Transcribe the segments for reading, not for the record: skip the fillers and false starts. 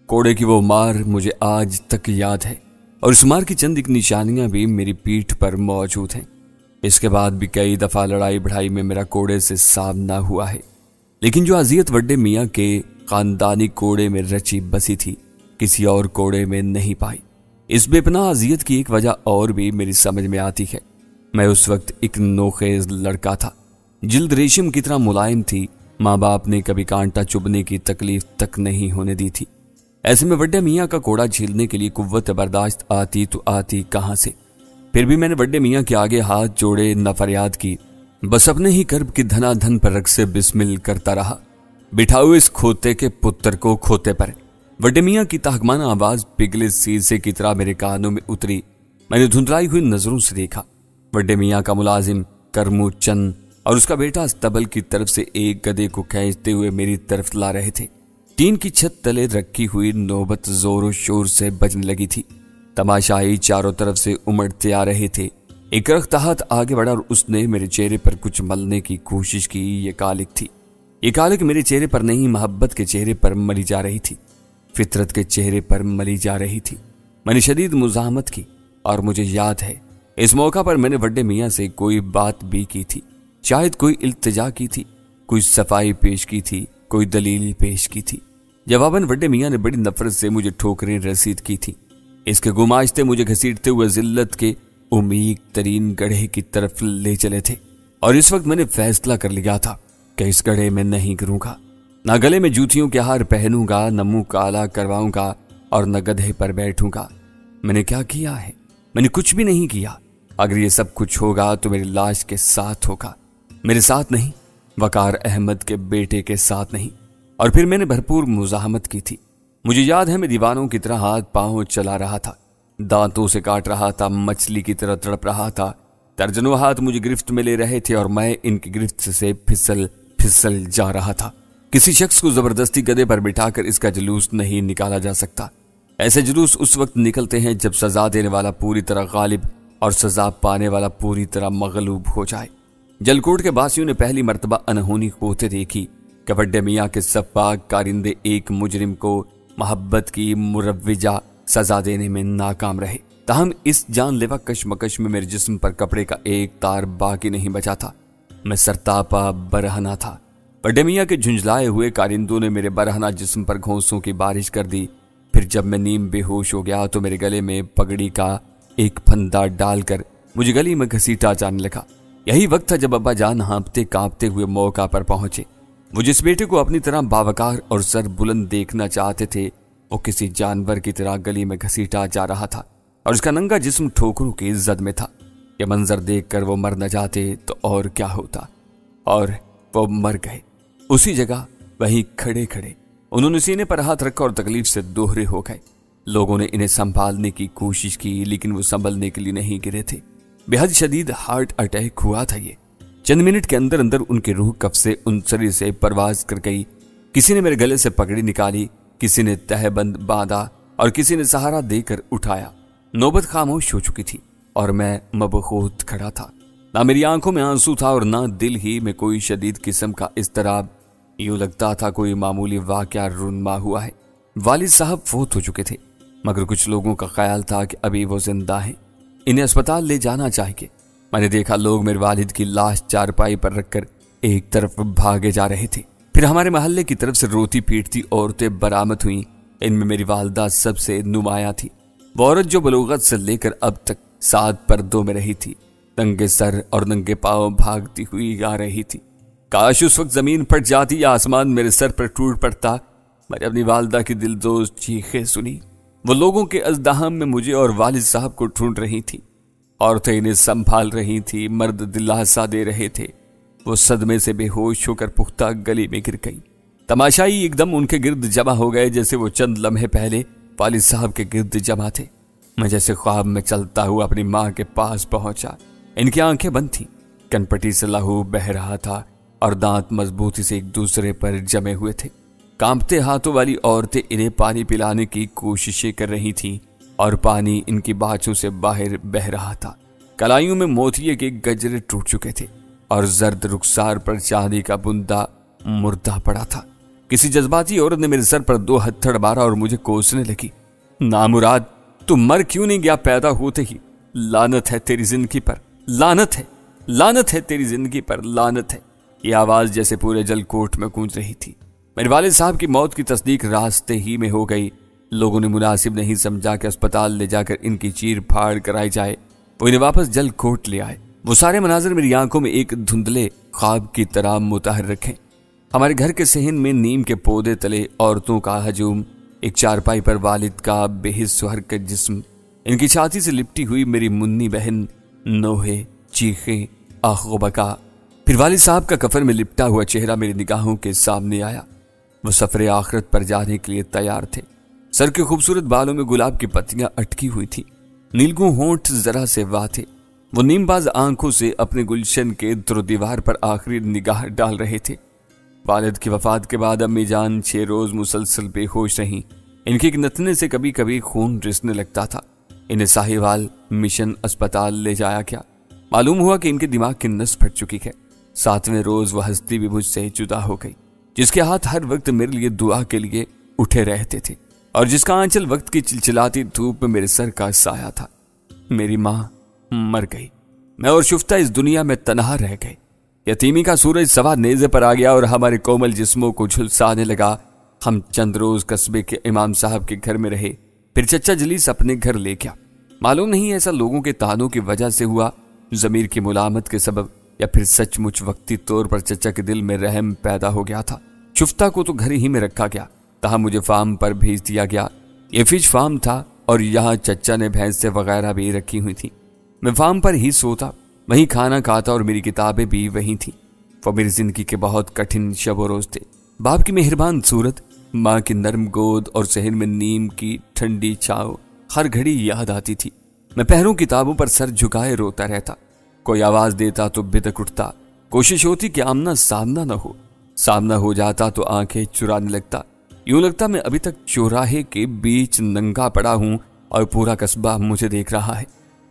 کوڑے کی وہ مار مجھے آج تک یاد ہے اور اس مار کی چند ایک نشانیاں بھی میری پیٹھ پر موجود ہیں۔ اس کے بعد بھی کئی دفعہ لڑائی بڑھائی میں میرا کوڑے سے سامنا ہوا ہے، لیکن جو اذیت وڈے میاں کے خاندانی کوڑے میں رچی بسی تھی کسی اور کوڑے میں نہیں پائی۔ اس بے پناہ اذیت کی ایک وجہ اور بھی میری سمجھ میں آتی ہے۔ میں اس وقت ایک نوخیز لڑکا تھا، جلد ریشم کی طرح ملائم تھی، ماں باپ نے کبھی کانٹا چبھنے کی تکلیف تک نہیں ہونے دی تھی۔ ایسے میں وڈے میاں کا کوڑا جھیلنے کے لیے قوت برداشت آتی تو آتی کہاں سے؟ پھر بھی میں نے وڈے میاں کے آگے ہاتھ جوڑے نہ فریاد کی، بس اپنے ہی کرب کی دھنا دھن پر رقص سے بسمل کرتا رہا۔ بٹھاؤ اس کھوتے کے پتر کو کھوتے پر۔ وڈے میاں کی تہکمانہ آواز پگھلے سیسے کی طرح میرے کانوں میں اتری۔ میں نے دھندلائی ہوئی نظروں سے دیکھا، وڈے میاں کا ملازم کرمو چند اور اس کا بیٹا استبل کی طرف سے ایک گدھے کو کھینچتے ہوئے میری طرف لا رہے تھے۔ ٹین کی چھت تلے رکھی ہوئی نوبت زور و شور سے بجنے لگی تھی۔ تماشائی چاروں طرف سے امڑتے آ رہے تھے۔ ایک رختہت آگے بڑھا اور اس نے میرے چہرے پر کچھ ملنے کی کوشش کی۔ یہ کالک تھی۔ یہ کالک میرے چہرے پر نہیں، محبت کے چہرے پر ملی جا رہی تھی، فطرت کے چہرے پر ملی جا رہی تھی۔ میں نے شدید مزاحمت کی اور مجھے یاد ہے اس موقع پر میں نے وڈے میاں سے کوئی بات بھی کی تھی، شاید کوئی التجا کی تھی، کوئی صفائی پیش کی تھی، کوئی دلیل پیش کی تھی۔ جواباً وڈے میاں نے بڑی نفرت سے مجھے ٹھوکریں رسید کی تھی۔ اس کے گماشتے مجھے گھسیٹتے ہوئے ذلت کے عمیق ترین گڑھے کی طرف لے چلے تھے، اور اس وقت میں نے فیصلہ کر لیا تھا کہ اس گڑھے میں نہیں گروں گا، نہ گلے میں جوتیوں کے ہار پہنوں گا، نہ منہ کالا کرواؤں گا اور نہ گدھے پر بیٹھوں گا۔ میں نے کیا کیا ہے؟ میں نے کچھ بھی نہیں کیا۔ اگر یہ سب کچھ ہوگا تو میری لاش کے ساتھ ہوگا، میرے ساتھ نہیں، وقار احمد کے بیٹے کے ساتھ نہیں۔ اور پھر میں نے بھرپور مزاحمت کی تھی۔ مجھے یاد ہے میں دیوانوں کی طرح ہاتھ پاؤں چلا رہا تھا، دانتوں سے کاٹ رہا تھا، مچھلی کی طرح تڑپ رہا تھا۔ درجنوں ہاتھ مجھے گرفت میں لے رہے تھے اور میں ان کی گرفت سے پھسل جا رہا تھا۔ کسی شخص کو زبردستی گدھے پر بٹھا کر اس کا جلوس نہیں نکالا جا سکتا۔ ایسے جلوس اس وقت نکلتے ہیں جب سزا دینے والا پوری طرح غالب اور سزا پانے والا پوری طرح مغلوب ہو جائے۔ جلکوٹ کے باسیوں نے پہلی مرتبہ انہونی ہوتے دیکھی کہ وڈے میاں کے سفاک کارندے ایک مجرم کو محبت کی مروجہ سزا دینے میں ناکام رہے۔ تاہم اس جان لیوا کشمکش میں میرے جسم پر کپڑے کا ایک تار باقی نہیں بچا تھا۔ میں سرتاپا برہنہ تھا۔ وڈے میاں کے جھنجھلائے ہوئے کارندوں نے میرے برہنہ جسم پر گھونسوں کی بارش کر دی۔ پھر جب میں نیم بے ہوش ہو گیا تو میرے گلے میں پگڑی کا ایک پھندا ڈال کر مجھے گلی میں گھسیٹا جانے لگا۔ یہی وقت تھا جب ابا جان ہانپتے کانپتے ہوئے موقع پر پہنچے۔ وہ جس بیٹے کو اپنی طرح باوقار اور سر بلند دیکھنا چاہتے تھے، وہ کسی جانور کی طرح گلی میں گھسیٹا جا رہا تھا اور اس کا ننگا جسم ٹھوکروں کی زد میں تھا۔ یہ منظر دیکھ کر وہ مر نہ جاتے تو اور کیا ہوتا، اور وہ مر گئے اسی جگہ وہیں کھڑے کھڑے۔ انہوں نے سینے پر ہاتھ رکھا اور تکلیف سے دوہرے ہو گئے۔ لوگوں نے انہیں سنبھالنے کی کوشش کی لیکن وہ سنبھلنے کے لیے نہیں گرے تھے۔ بے حد شدید ہارٹ اٹیک ہوا تھا۔ یہ چند منٹ کے اندر اندر ان کی روح کف سے انصری سے پرواز کر گئی۔ کسی نے میرے گلے سے پگڑی نکالی، کسی نے تہ بند باندھا اور کسی نے سہارا دے کر اٹھایا۔ نوبت خاموش ہو چکی تھی اور میں مبہوت کھڑا تھا۔ نہ میری آنکھوں میں آنسو تھا اور نہ دل ہی میں کوئی شدید قسم کا اضطراب۔ یوں لگتا تھا کوئی معمولی واقعہ رونما ہوا ہے۔ والد صاحب فوت ہو چکے تھے، مگر کچھ لوگوں کا خیال تھا کہ ابھی وہ زندہ ہیں، انہیں اسپتال لے جانا چاہیے۔ میں نے دیکھا لوگ میرے والد کی لاش چارپائی پر رکھ کر ایک طرف بھاگے جا رہے تھے۔ پھر ہمارے محلے کی طرف سے روتی پیٹتی عورتیں برآمد ہوئیں۔ ان میں میری والدہ سب سے نمایاں تھی، وہ عورت جو بلوغت سے لے کر اب تک 7 پردوں میں رہی تھی، ننگے سر اور ننگے پاؤں بھاگتی ہوئی آ رہی تھی۔ کاش اس وقت زمین پھٹ جاتی یا آسمان میرے سر پر ٹوٹ پڑتا۔ میں نے اپنی والدہ کی دلدوز چیخیں سنی۔ وہ لوگوں کے ازدحام میں مجھے اور والد صاحب کو ڈھونڈ رہی تھی، عورتیں انہیں سنبھال رہی تھی، مرد دلاسا دے رہے تھے۔ وہ صدمے سے بے ہوش ہو کر پختہ گلی میں گر گئی۔ تماشائی ایک دم ان کے گرد جمع ہو گئے جیسے وہ چند لمحے پہلے والد صاحب کے گرد جمع تھے۔ میں جیسے خواب میں چلتا ہوا اپنی ماں کے پاس پہنچا۔ ان کی آنکھیں بند تھیں، کنپٹی سے لہو بہہ رہا تھا اور دانت مضبوطی سے ایک دوسرے پر جمے ہوئے تھے۔ کانپتے ہاتھوں والی عورتیں انہیں پانی پلانے کی کوششیں کر رہی تھیں اور پانی ان کی باچھوں سے باہر بہہ رہا تھا۔ کلائیوں میں موتیے کے گجرے ٹوٹ چکے تھے اور زرد رخسار پر چاندی کا بندہ مردہ پڑا تھا۔ किसी जज्बाती औरत ने मेरे सर पर 2 हत्थड़ मारा और मुझे कोसने लगी। नामुराद, तू मर क्यों नहीं गया पैदा होते ही? लानत है तेरी जिंदगी पर, लानत है, लानत है तेरी जिंदगी पर, लानत है। यह आवाज जैसे पूरे जलकोट में गूंज रही थी। मेरे वालिद साहब की मौत की तस्दीक रास्ते ही में हो गई। लोगों ने मुनासिब नहीं समझा कि अस्पताल ले जाकर इनकी चीर फाड़ कराई जाए। वो इन्हें वापस जलकोट ले आए। वो सारे मनाजर मेरी आंखों में एक धुंधले ख्वाब की तरह मुताहिर रखे। हमारे घर के सहन में नीम के पौधे तले औरतों का हजूम, एक चारपाई पर वालिद का बेहिस्स हरकत जिस्म, इनकी छाती से लिपटी हुई मेरी मुन्नी बहन, नोहे, चीखें, आखो बका। फिर वालिद साहब का कफन में लिपटा हुआ चेहरा मेरी निगाहों के सामने आया। वो सफरे आखिरत पर जाने के लिए तैयार थे। सर के खूबसूरत बालों में गुलाब की पत्तियां अटकी हुई थी। नीलगू होंठ जरा से वाह थे। वो नीमबाज आंखों से अपने गुलशन के दीवार पर आखिरी निगाह डाल रहे थे। वालिद की वफात के बाद अम्मी जान 6 रोज मुसलसल बेहोश रहीं। इनके नथने से कभी कभी खून रिसने लगता था। इन्हें साहिवाल मिशन अस्पताल ले जाया गया। मालूम हुआ कि इनके दिमाग की नस फट चुकी है। 7वें रोज वह हस्ती भी मुझसे जुदा हो गई, जिसके हाथ हर वक्त मेरे लिए दुआ के लिए उठे रहते थे और जिसका आंचल वक्त की चिलचिलाती धूप में मेरे सर का साया था। मेरी माँ मर गई। मैं और शुफ्ता इस दुनिया में तनहा रह गए। यतीमी का सूरज सवा नेज़े पर आ गया और हमारे कोमल जिस्मों को झुलसाने लगा। हम चंद रोज कस्बे के इमाम साहब के घर में रहे, फिर चचा जलीस अपने घर ले गया। मालूम नहीं ऐसा लोगों के तानों की वजह से हुआ, जमीर की मुलामत के सबब, या फिर सचमुच वक्ती तौर पर चचा के दिल में रहम पैदा हो गया था। शुफ्ता को तो घर ही में रखा गया, तहाँ मुझे फार्म पर भेज दिया गया। ये फिश फार्म था और यहाँ चचा ने भैंसें वगैरह भी रखी हुई थी। मैं फार्म पर ही सोता, वहीं खाना खाता और मेरी किताबें भी वहीं थी। वो मेरी जिंदगी के बहुत कठिन शब रोज थे। बाप की मेहरबान सूरत, माँ की नरम गोद और सहन में नीम की ठंडी छाँव हर घड़ी याद आती थी। मैं पहरों किताबों पर सर झुकाए रोता रहता। कोई आवाज देता तो बिदक उठता। कोशिश होती कि आमना सामना न हो। सामना हो जाता तो आंखें चुराने लगता। यूं लगता मैं अभी तक चौराहे के बीच नंगा पड़ा हूं और पूरा कस्बा मुझे देख रहा है।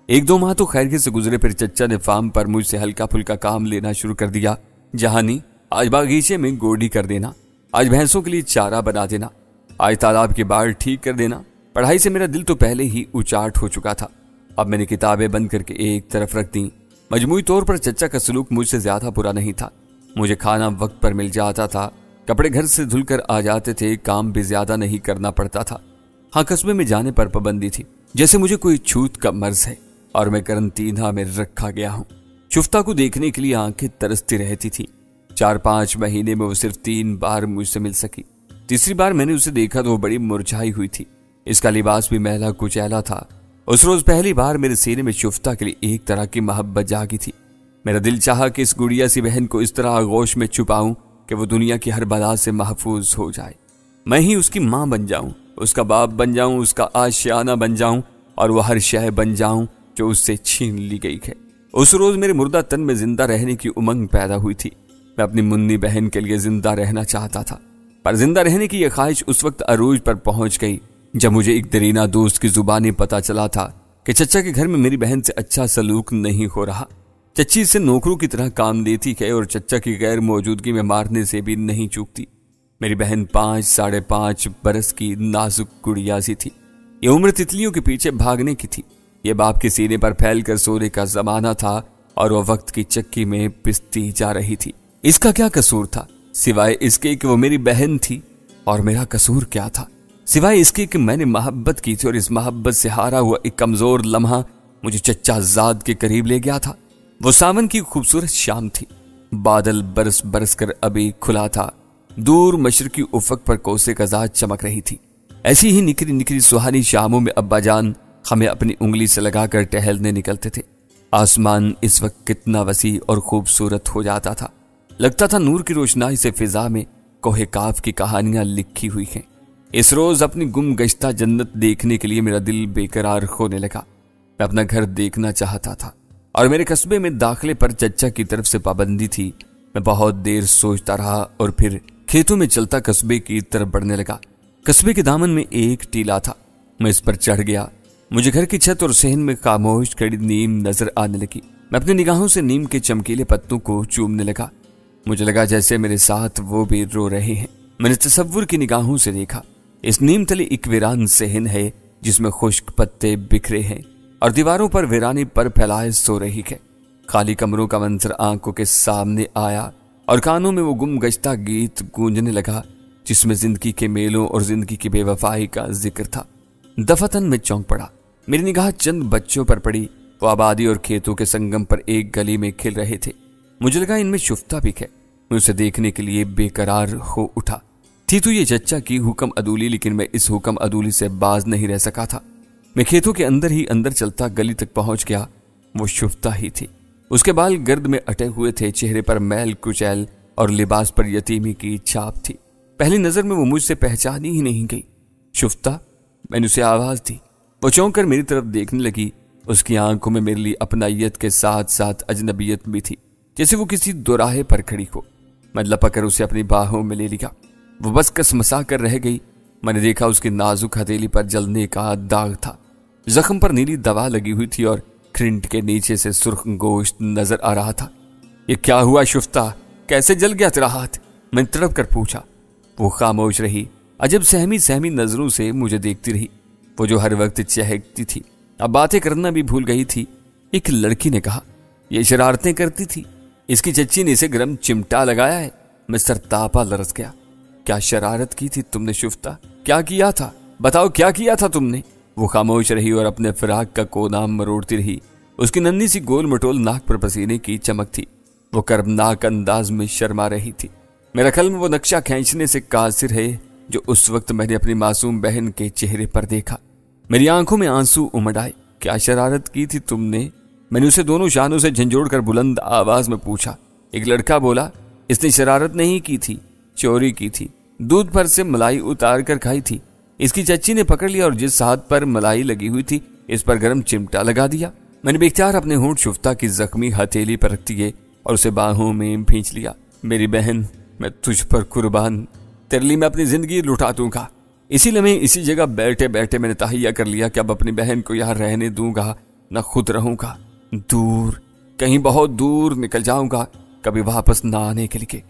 1-2 माह तो खैरियत से गुजरे, फिर चचा ने फार्म पर मुझसे हल्का फुल्का काम लेना शुरू कर दिया। जहानी, आज बागीचे में गोडी कर देना, आज भैंसों के लिए चारा बना देना, आज तालाब के बाढ़ ठीक कर देना। पढ़ाई से मेरा दिल तो पहले ही उचाट हो चुका था। अब मैंने किताबें बंद करके एक तरफ रख दी। मजमूई तौर पर चचा का सलूक मुझसे ज्यादा बुरा नहीं था। मुझे खाना वक्त पर मिल जाता था, कपड़े घर से धुलकर आ जाते थे, काम भी ज्यादा नहीं करना पड़ता था। हाँ, कस्बे में जाने पर पाबंदी थी, जैसे मुझे कोई छूत का मर्ज है और मैं करंटीना में रखा गया हूँ। शुफ्ता को देखने के लिए आंखें तरसती रहती थी। 4-5 महीने में वो सिर्फ 3 बार मुझसे मिल सकी। तीसरी बार मैंने उसे देखा तो वो बड़ी मुरझाई हुई थी। इसका लिबास भी मैला कुचैला था। उस रोज पहली बार मेरे सीने में शुफ्ता के लिए एक तरह की मोहब्बत जागी थी। मेरा दिल चाहा कि इस गुड़िया सी बहन को इस तरह आगोश में छुपाऊं कि वो दुनिया की हर बला से महफूज हो जाए। मैं ही उसकी माँ बन जाऊं, उसका बाप बन जाऊं, उसका आशियाना बन जाऊं और वह हर शय बन जाऊं जो उससे छीन ली गई है। उस रोज मेरे मुर्दा तन में जिंदा रहने की उमंग पैदा हुई थी। मैं अपनी मुन्नी बहन के लिए जिंदा रहना चाहता था, पर जिंदा रहने की यह ख्वाहिश उस वक्त अरूज पर पहुंच गई जब मुझे एक दरीना दोस्त की जुबानी पता चला था कि चचा के घर में मेरी बहन से अच्छा सलूक नहीं हो रहा। चच्ची इसे नौकरों की तरह काम देती है और चचा की गैर मौजूदगी में मारने से भी नहीं चूकती। मेरी बहन 5-5.5 बरस की नाजुक गुड़िया सी थी। ये उम्र तितलियों के पीछे भागने की थी। ये बाप के सीने पर फैल कर सोने का जमाना था और वह वक्त की चक्की में पिसती जा रही थी। इसका क्या कसूर था सिवाय इसके कि वो मेरी बहन थी? और मेरा कसूर क्या था सिवाय इसके कि मैंने मोहब्बत की थी और इस मोहब्बत से हारा हुआ एक कमजोर लम्हा मुझे चचा ज़ाद के करीब ले गया था। वो सावन की खूबसूरत शाम थी। बादल बरस बरस कर अभी खुला था। दूर मशरकी उफक पर कोसे कज़ाद चमक रही थी। ऐसी ही निकरी निकरी सुहानी शामों में अब्बा जान हमें अपनी उंगली से लगाकर टहलने निकलते थे। आसमान इस वक्त कितना वसी और खूबसूरत हो जाता था। लगता था नूर की रोशनाई से फिजा में कोहे काफ की कहानियां लिखी हुई हैं। इस रोज अपनी गुम गश्ता जन्नत देखने के लिए मेरा दिल बेकरार होने लगा। मैं अपना घर देखना चाहता था और मेरे कस्बे में दाखिले पर चचा की तरफ से पाबंदी थी। मैं बहुत देर सोचता रहा और फिर खेतों में चलता कस्बे की तरफ बढ़ने लगा। कस्बे के दामन में एक टीला था। मैं इस पर चढ़ गया। मुझे घर की छत और सहन में खामोश खड़ी नीम नजर आने लगी। मैं अपनी निगाहों से नीम के चमकीले पत्तों को चूमने लगा। मुझे लगा जैसे मेरे साथ वो भी रो रहे हैं। मैंने तसव्वुर की निगाहों से देखा। इस नीम तले एक वीरान सहन है जिसमें खुश्क पत्ते बिखरे हैं और दीवारों पर वीरानी पर फैलाए सो रही है। खाली कमरों का मंजर आंखों के सामने आया और कानों में वो गुमगश्ता गीत गूंजने लगा जिसमें जिंदगी के मेलों और जिंदगी की बेवफाई का जिक्र था। दफातन में चौंक पड़ा। मेरी निगाह चंद बच्चों पर पड़ी। वो आबादी और खेतों के संगम पर एक गली में खेल रहे थे। मुझे लगा इनमें शुफ्ता भी है। मैं उसे देखने के लिए बेकरार हो उठा। थी तो ये चच्चा की हुक्म अदूली, लेकिन मैं इस हुक्म अदूली से बाज नहीं रह सका था। मैं खेतों के अंदर ही अंदर चलता गली तक पहुंच गया। वो शुफ्ता ही थी। उसके बाल गर्द में अटे हुए थे, चेहरे पर मैल कुचैल और लिबास पर यतीमी की छाप थी। पहली नजर में वो मुझसे पहचानी ही नहीं गई। शुफ्ता, मैंने उसे आवाज दी। वो चौंक कर मेरी तरफ देखने लगी। उसकी आंखों में मेरे लिए अपनाइयत के साथ साथ अजनबियत भी थी, जैसे वो किसी दोराहे पर खड़ी हो। मैं लपक कर उसे अपनी बाहों में ले लिया। वो बस कसमसा कर रह गई। मैंने देखा उसकी नाजुक हथेली पर जलने का दाग था। जख्म पर नीली दवा लगी हुई थी और खिंड के नीचे से सुर्ख गोश्त नजर आ रहा था। ये क्या हुआ शुफ्ता, कैसे जल गया तेरा हाथ? मैंने तड़प कर पूछा। वो खामोश रही, अजब सहमी सहमी नजरों से मुझे देखती रही। वो जो हर वक्त चहकती थी अब बातें करना भी भूल गई थी। एक लड़की ने कहा, ये शरारतें करती थी, इसकी चच्ची ने इसे गरम चिमटा लगाया है। मैं सरतापा लरस गया। क्या शरारत की थी तुमने शुफ्ता? क्या किया था? बताओ क्या किया था तुमने? वो खामोश रही और अपने फिराक का कोना मरोड़ती रही। उसकी नन्ही सी गोल मटोल नाक पर पसीने की चमक थी। वो कर्मनाक अंदाज में शर्मा रही थी। मेरा कल्म वो नक्शा खींचने से कासिर है जो उस वक्त मैंने अपनी मासूम बहन के चेहरे पर देखा। मेरी आंखों में आंसू उमड़ आए। क्या शरारत की थी तुमने? मैंने उसे दोनों शानों से झंझोड़ कर बुलंद आवाज में पूछा। एक लड़का बोला, इसने शरारत नहीं की थी, चोरी की थी। दूध पर से मलाई उतार कर खाई थी। इसकी चच्ची ने पकड़ लिया और जिस हाथ पर मलाई लगी हुई थी इस पर गर्म चिमटा लगा दिया। मैंने बेख्तियार अपने होंठ शुफ्ता की जख्मी हथेली पर रख दिए और उसे बाहों में भींच लिया। मेरी बहन, मैं तुझ पर कुर्बान, तेरे लिए मैं अपनी जिंदगी लुटा दूंगा। इसी लम्हे इसी जगह बैठे बैठे मैंने तहैया कर लिया कि अब अपनी बहन को यहाँ रहने दूंगा न खुद रहूंगा। दूर, कहीं बहुत दूर निकल जाऊंगा, कभी वापस ना आने के लिए।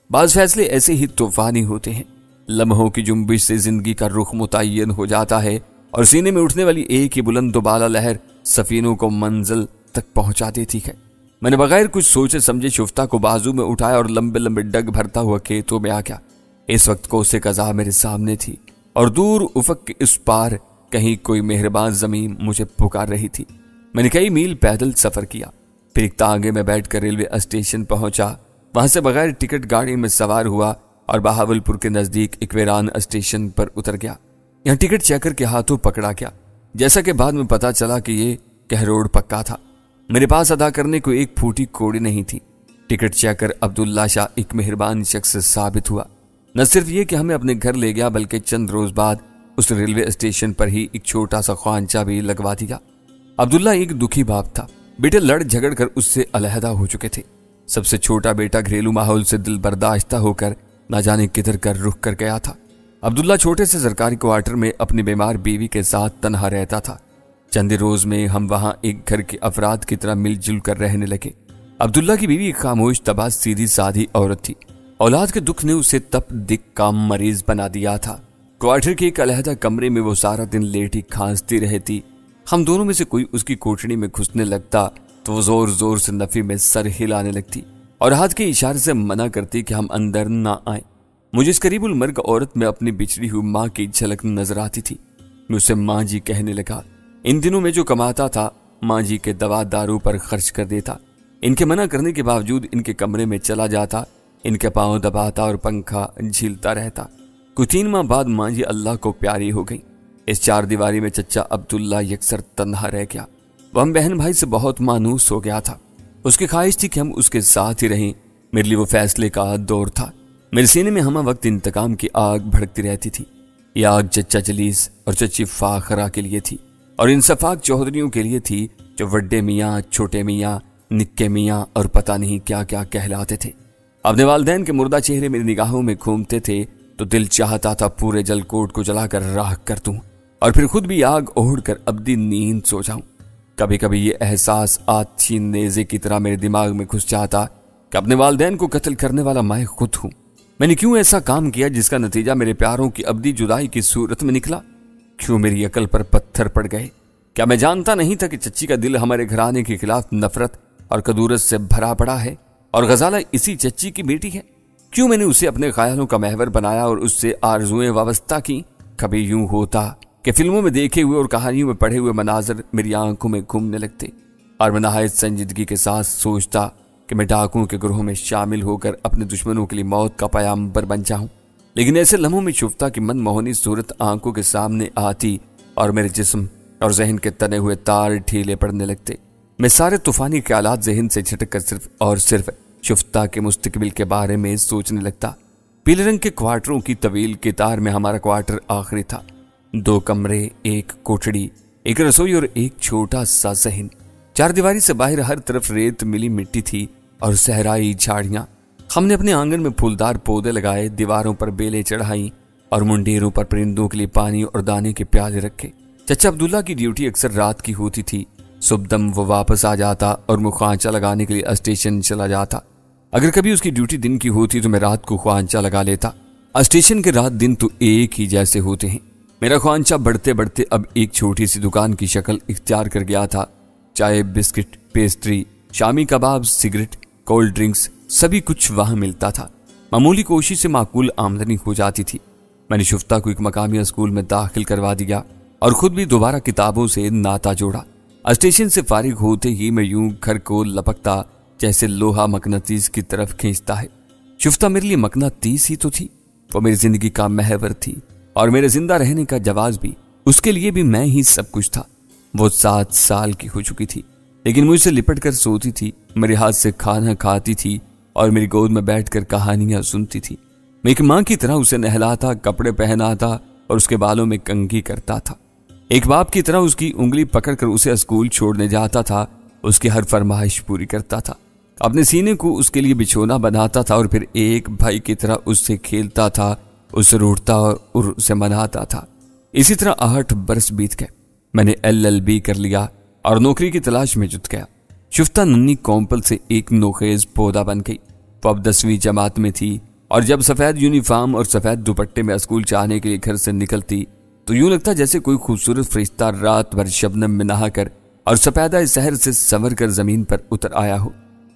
बाज फैसले ऐसे ही तूफानी होते हैं। लम्हों की जुम्बिश से जिंदगी का रुख मुतय्यन हो जाता है और सीने में उठने वाली एक ही बुलंद दुबाला लहर सफीनों को मंजिल तक पहुंचा देती है। मैंने बगैर कुछ सोचे समझे शुफ्ता को बाजू में उठाया और लंबे लंबे डग भरता हुआ खेतों में आ गया। इस वक्त कोसे कज़ा मेरे सामने थी और दूर उफक के इस पार कहीं कोई मेहरबान जमीन मुझे पुकार रही थी। मैंने कई मील पैदल सफर किया, फिर एक तांगे में बैठकर रेलवे स्टेशन पहुंचा। वहां से बगैर टिकट गाड़ी में सवार हुआ और बहावलपुर के नजदीक एक वीरान स्टेशन पर उतर गया। यहाँ टिकट चेकर के हाथों पकड़ा गया, जैसा कि बाद में पता चला कि ये कहरोड पक्का था। मेरे पास अदा करने को एक फूटी कौड़ी नहीं थी। टिकट चेकर अब्दुल्ला शाह एक मेहरबान शख्स साबित हुआ। न सिर्फ ये कि हमें अपने घर ले गया, बल्कि चंद रोज बाद उस रेलवे स्टेशन पर ही एक छोटा सा ख्वांचा भी लगवा दिया। अब्दुल्ला एक दुखी बाप था। बेटे लड़ झगड़ कर उससे अलहदा हो चुके थे। सबसे छोटा बेटा घरेलू माहौल से दिल बर्दाश्ता होकर न जाने किधर कर रुख कर गया था। अब्दुल्ला छोटे से सरकारी क्वार्टर में अपनी बीमार बीवी के साथ तन्हा रहता था। चंद रोज में हम वहां एक घर के अफराद की तरह मिलजुल कर रहने लगे। अब्दुल्ला की बीवी एक खामोश तबाह सीधी साधी औरत थी। औलाद के दुख ने उसे तप दिक काम मरीज बना दिया था। क्वार्टर के एक अलहदा कमरे में वो सारा दिन लेटी खांसती रहती। हम दोनों में से कोई उसकी कोठड़ी में घुसने लगता तो वो जोर जोर से नफी में सर हिलाने लगती और हाथ के इशारे से मना करती कि हम अंदर ना आए। मुझे इस करीबुल मर्ग औरत में अपनी बिछड़ी हुई माँ की झलक नजर आती थी। मैं उसे माँ जी कहने लगा। इन दिनों में जो कमाता था माँ जी के दवा दारू पर खर्च कर देता। इनके मना करने के बावजूद इनके कमरे में चला जाता, इनके पांव दबाता और पंखा झीलता रहता। कुछ 3 माह बाद माँ जी अल्लाह को प्यारी हो गई। इस 4 दीवारी में चच्चा अब्दुल्ला यकसर तन्हा रह गया। वह हम बहन भाई से बहुत मानूस हो गया था। उसकी ख्वाहिश थी कि हम उसके साथ ही रहें। मेरे लिए वो फैसले का दौर था। मेरे सीने में हमा वक्त इंतकाम की आग भड़कती रहती थी। ये आग चच्चा जलीस और चच्ची फाखरा के लिए थी और इन सफाक चौधरियों के लिए थी जो वड्डे मियाँ, छोटे मियाँ, निक्के मियाँ और पता नहीं क्या क्या कहलाते थे। अपने वालिदैन के मुर्दा चेहरे मेरी निगाहों में घूमते थे तो दिल चाहता था पूरे जलकोट को जलाकर राख कर दूं और फिर खुद भी आग ओढ़ कर अब्दी नींद सो जाऊं। कभी कभी ये एहसास आछी नेज़े की तरह मेरे दिमाग में घुस जाता कि अपने वालिदैन को कत्ल करने वाला मैं खुद हूं। मैंने क्यों ऐसा काम किया जिसका नतीजा मेरे प्यारों की अबदी जुदाई की सूरत में निकला? क्यों मेरी अकल पर पत्थर पड़ गए? क्या मैं जानता नहीं था कि चच्ची का दिल हमारे घराने के खिलाफ नफरत और कदूरत से भरा पड़ा है और गजाला इसी चच्ची की बेटी है? क्यों मैंने उसे अपने ख्यालों का महवर बनाया और उससे आरजुएं वाबस्ता की? कभी यूं होता कि फिल्मों में देखे हुए और कहानियों में पढ़े हुए मनाजर मेरी आंखों में घूमने लगते और मैं नहायत संजीदगी के साथ सोचता कि मैं डाकुओं के ग्रोह में शामिल होकर अपने दुश्मनों के लिए मौत का पैगाम्बर बन जाऊं। लेकिन ऐसे लम्हों में शुफ्ता की मनमोहनी सूरत आंखों के सामने आती और मेरे जिस्म और जहन के तने हुए तार ढीले पड़ने लगते। मैं सारे तूफानी ख्यालात जहन से झटक कर सिर्फ और सिर्फ शुफ्ता के मुस्तकबिल के बारे में सोचने लगता। पीले रंग के क्वार्टरों की तवील कितार में हमारा क्वार्टर आखिरी था। 2 कमरे, 1 कोठड़ी, 1 रसोई और 1 छोटा सा सहन। 4 दीवारी से बाहर हर तरफ रेत मिली मिट्टी थी और सहराई झाड़ियां। हमने अपने आंगन में फूलदार पौधे लगाए, दीवारों पर बेलें चढ़ाई और मुंडेरों पर परिंदों के लिए पानी और दाने के प्याले रखे। चचा अब्दुल्ला की ड्यूटी अक्सर रात की होती थी। सुबदम वो वापस आ जाता और मैं ख्वांचा लगाने के लिए स्टेशन चला जाता। अगर कभी उसकी ड्यूटी दिन की होती तो मैं रात को ख्वांचा लगा लेता। स्टेशन के रात दिन तो एक ही जैसे होते हैं। मेरा ख्वांचा बढ़ते बढ़ते अब एक छोटी सी दुकान की शक्ल इख्तियार कर गया था। चाय, biscuit, pastry, shami kebab, cigarette, cold drinks, सभी कुछ वहां मिलता था। मामूली कोशिश से माकूल आमदनी हो जाती थी। मैंने शुफ्ता को एक मकामी स्कूल में दाखिल करवा दिया और खुद भी दोबारा किताबों से नाता जोड़ा। स्टेशन से फारिग होते ही मैं यूं घर को लपकता जैसे लोहा मकनातीस की तरफ खींचता है। शुफ्ता मेरे लिए मकनातीस ही तो थी। वो मेरी जिंदगी का महवर थी और मेरे जिंदा रहने का जवाब भी। उसके लिए भी मैं ही सब कुछ था। वो 7 साल की हो चुकी थी, लेकिन मुझसे लिपट कर सोती थी, मेरे हाथ से खाना खाती थी और मेरी गोद में बैठकर कहानियां सुनती थी। मैं एक मां की तरह उसे नहलाता, कपड़े पहनाता और उसके बालों में कंघी करता था। एक बाप की तरह उसकी उंगली पकड़कर उसे स्कूल छोड़ने जाता था, उसकी हर फरमाइश पूरी करता था, अपने सीने को उसके लिए बिछोना बनाता था और फिर एक भाई की तरह उससे खेलता था, उससे रूठता और उसे मनाता था। इसी तरह 8 बरस बीत गए। मैंने LLB कर लिया और नौकरी की तलाश में जुट गया। शुफ्ता नन्ही कौंपल से एक नोखेज पौधा बन गई। वो अब 10वीं जमात में थी और जब सफेद यूनिफॉर्म और सफेद दुपट्टे में स्कूल जाने के लिए घर से निकलती तो यूं लगता जैसे कोई खूबसूरत फरिश्ता रात भर शबनम में नहाकर और सफेदा शहर से संवर कर जमीन पर उतर आया हो।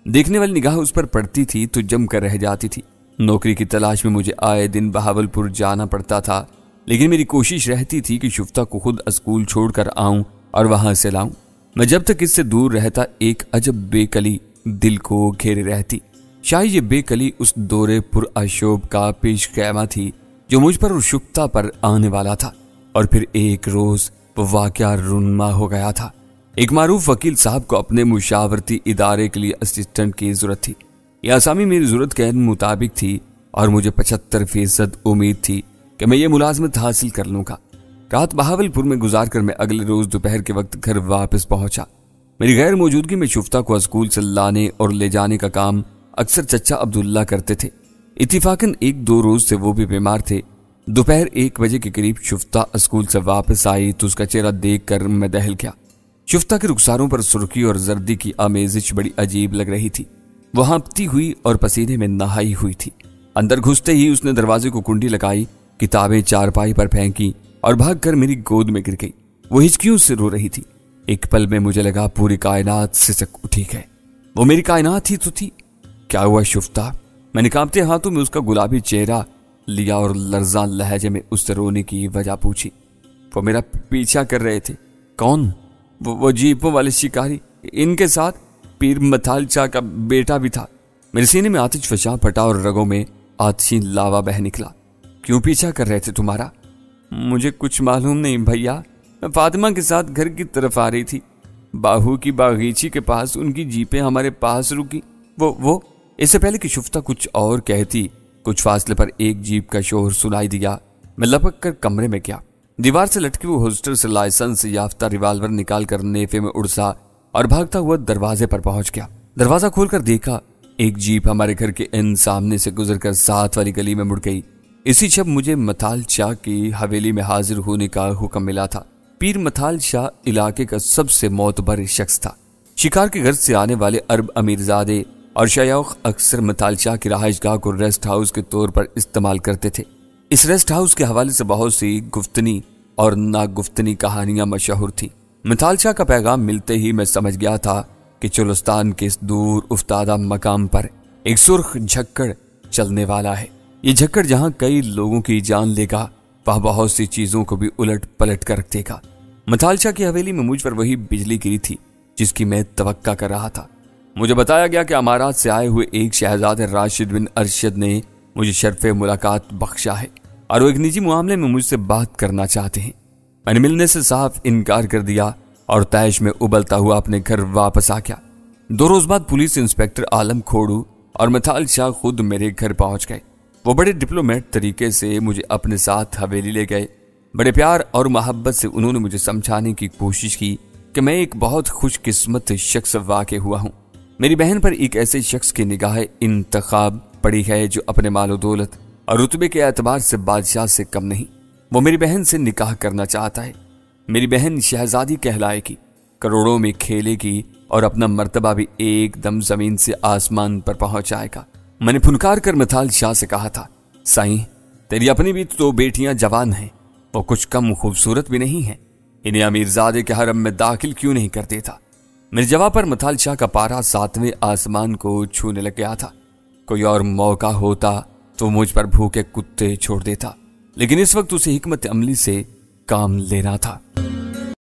देखने वाली निगाह उस पर पड़ती थी तो जम कर रह जाती थी। नौकरी की तलाश में मुझे आए दिन बहावलपुर जाना पड़ता था, लेकिन मेरी कोशिश रहती थी कि शुफ्ता को खुद स्कूल छोड़कर आऊं और वहां से लाऊं। मैं जब तक इससे दूर रहता एक अजब बेकली दिल को घेरे रहती। शायद ये बेकली उस दौरे पुरअशोभ का पेश क़यामा थी जो मुझ पर और शुफ्ता पर आने वाला था। और फिर एक रोज वो वाक़या रुनमा हो गया था। एक मारूफ वकील साहब को अपने मुशावरती इदारे के लिए असिस्टेंट की जरूरत थी। यह आसामी मेरी जरूरत के मुताबिक थी और मुझे 75% उम्मीद थी कि मैं ये मुलाजमत हासिल कर लूंगा। रात बहावलपुर में गुजार कर मैं अगले रोज दोपहर के वक्त घर वापस पहुंचा। मेरी गैर मौजूदगी में शुफ्ता को स्कूल से लाने और ले जाने का काम अक्सर चचा अब्दुल्ला करते थे। इत्तिफाकन 1-2 रोज से वो भी बीमार थे। दोपहर 1 बजे के करीब शुफ्ता स्कूल से वापस आई तो उसका चेहरा देख कर मैं दहल गया। शुफ्ता के रुखसारों पर सुर्खी और जर्दी की आमेजिश बड़ी अजीब लग रही थी। वो हाँफती हुई और पसीने में नहाई हुई थी। अंदर घुसते ही उसने दरवाजे को कुंडी लगाई, किताबें चारपाई पर फेंकी और भागकर मेरी गोद में गिर गई। वो हिचकियों से रो रही थी। एक पल में मुझे लगा पूरी कायनात सिसक उठी है। वो मेरी कायनात ही तो थी। क्या हुआ शुफ्ता? मैंने कांपते हाथों में उसका गुलाबी चेहरा लिया और लर्जा लहजे में उससे रोने की वजह पूछी। वो मेरा पीछा कर रहे थे। कौन? वो जीपों वाले शिकारी, इनके साथ पीर मथाल शाह का बेटा भी था। मेरे सीने में आतिश फशा फटा और रगों में आतिशी लावा बह निकला। क्यों पीछा कर रहे थे तुम्हारा? मुझे कुछ मालूम नहीं भैया। मैं फातिमा के साथ घर की तरफ आ रही थी। बाहू की बागीची के पास उनकी जीपें हमारे पास रुकी। वो इससे पहले कि शुफ्ता कुछ और कहती, कुछ फासले पर एक जीप का शोर सुनाई दिया। मैं लपक कर कमरे में गया। दीवार से लटके हुए होस्टर से लाइसेंस याफ्ता रिवाल्वर निकाल कर नेफे में उड़सा और भागता हुआ दरवाजे पर पहुंच गया। दरवाजा खोलकर देखा, एक जीप हमारे घर के इन सामने से गुजरकर साथ वाली गली में मुड़ गई। इसी शब मुझे मथाल शाह की हवेली में हाजिर होने का हुक्म मिला था। पीर मथाल शाह इलाके का सबसे मोतबर शख्स था। शिकार के घर से आने वाले अरब अमीरजादे اور شیوخ اکثر متالچہ کی رہائش گاہ کو ریسٹ ہاؤس کے طور پر استعمال کرتے تھے۔ اس ریسٹ ہاؤس کے حوالے سے بہت سی گفتنی اور ناگفتنی کہانیاں مشہور تھیں۔ متالچہ کا پیغام ملتے ہی میں سمجھ گیا تھا کہ چولستان کے اس دور افتادہ مقام پر ایک سرخ جھکڑ چلنے والا ہے۔ یہ جھکڑ جہاں کئی لوگوں کی جان لے گا، وہاں بہت سی چیزوں کو بھی الٹ پلٹ کر رکھ دے گا۔ متالچہ کی حویلی میں مجھ پر وہی بجلی گری تھی جس کی میں توقع کر رہا تھا۔ مجھے بتایا گیا کہ امارات سے آئے ہوئے ایک شہزادہ راشد بن ارشد نے مجھے شرف ملاقات بخشا ہے اور وہ ایک نجی معاملے میں مجھ سے بات کرنا چاہتے ہیں۔ میں نے ملنے سے صاف انکار کر دیا اور طیش میں ابلتا ہوا اپنے گھر واپس آ گیا۔ 2 روز بعد پولیس انسپیکٹر عالم کھوڑو اور متالچہ خود میرے گھر پہنچ گئے۔ وہ بڑے ڈپلومیٹ طریقے سے مجھے اپنے ساتھ حویلی لے گئے۔ بڑے پیار اور محبت سے انہوں نے مجھے سمجھانے کی کوشش کی کہ میں ایک بہت خوش قسمت شخص واقع ہوا ہوں۔ میری بہن پر ایک ایسے شخص کی نگاہ انتخاب پڑی ہے جو اپنے مال و دولت اور رتبے کے اعتبار سے بادشاہ سے کم نہیں۔ وہ میری بہن سے نکاح کرنا چاہتا ہے۔ میری بہن شہزادی کہلائے گی، کروڑوں میں کھیلے گی اور اپنا مرتبہ بھی ایک دم زمین سے آسمان پر پہنچ جائے گا۔ میں نے پھنکار کر متالچہ سے کہا تھا، سائیں تیری اپنی بھی تو بیٹیاں جوان ہیں، وہ کچھ کم خوبصورت بھی نہیں ہیں، انہیں امیرزادے کے حرم میں داخل کیوں نہیں کر دیتا؟ میرے جواب پر متالچہ کا پارا 7ویں آسمان کو چھونے لگ گیا تھا۔ کوئی اور موقع ہوتا تو مجھ پر بھوکے کتے چھوڑ دیتا، لیکن اس وقت اسے حکمت عملی سے کام لینا تھا۔